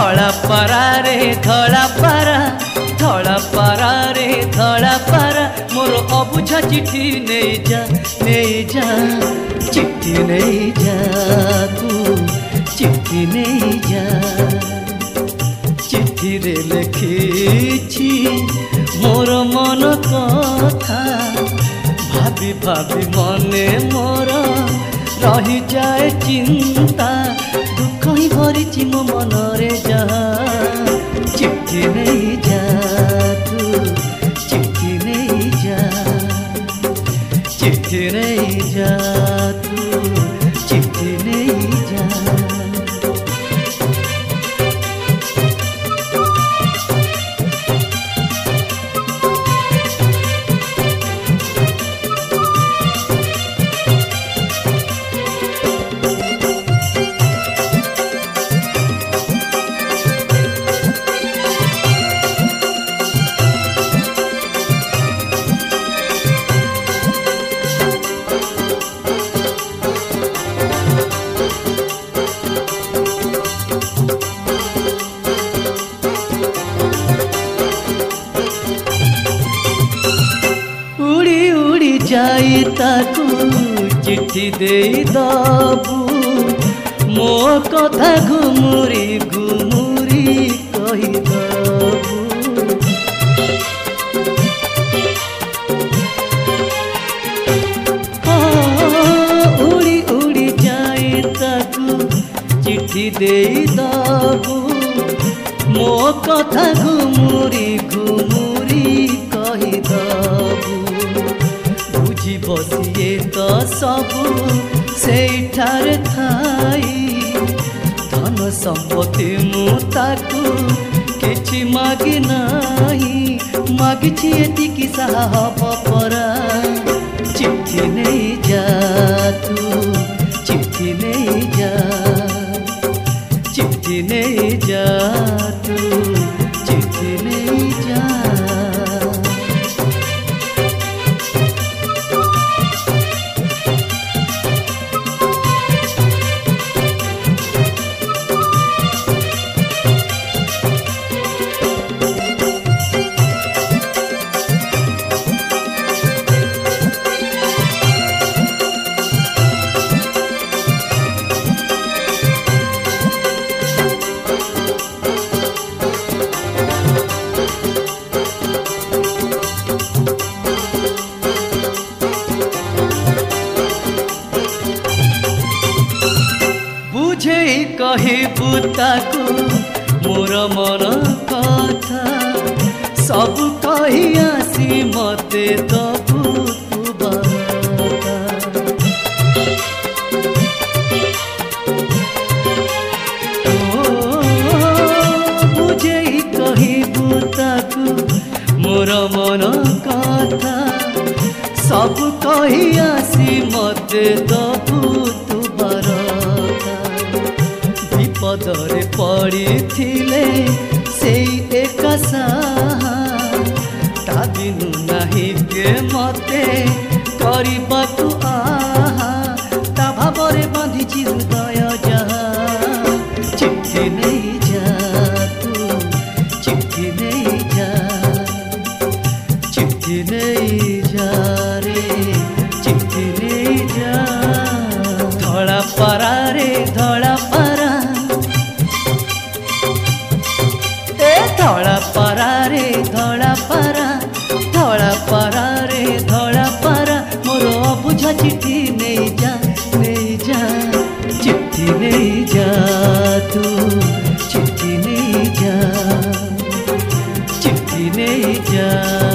धड़ा पारा रे धड़ा पारा धड़ा पारा रे धड़ा पारा मोर अबुझा चिट्ठी नहीं जा चिट्ठी नहीं जा तू चिट्ठी नहीं जा चिट्ठी रे लिखी मोर मन कथा भाभी भाभी मने मोर रही जाए चिंता दुख ही भरी मो मन रे जा चिट्ठी नहीं जा तू चिट्ठी नहीं जा चिट्ठी नहीं जा तू चिट्ठी नहीं जा। जाई ताकू चिट्ठी दे दबू मो कथा घुमुरी घुमुरी कही दबू उड़ी उड़ी जाई ताकू चिट्ठी दे दबू मो कथा घुमुरी घुमुरी कही दबू बसिए तो सबू से थाई धन संपत्ति मुताकू किछि मागी नाही मागिछि एतिकी साहा हब परा चिट्ठी नहीं जा तू चिट्ठी नहीं जा चिट्ठी नहीं जा तू चिट्ठी नहीं जा। कही बुताकू मोर मन कथा सब कही आसी मते दबू तू बता बुझे कही बुताकू मोर मन कथा सब कही आसी मते दबू तू बता पदरे पड़ी थिले से एक साहा ता बिनु नहीं के मते करबा तू आहा ता भावरे बांधिछि हृदय जहा चिट्ठी नहीं जा तू चिट्ठी नहीं जा चिट्ठी नहीं जा रे चिट्ठी नहीं जा धड़ा पारा रे धड़ा पारा धड़ा पारा रे धड़ा पारा रे धड़ा पारा मोर अबुझा चिट्ठी नहीं जा चिट्ठी नहीं जा तू चिट्ठी नहीं जा चिट्ठी नहीं जा।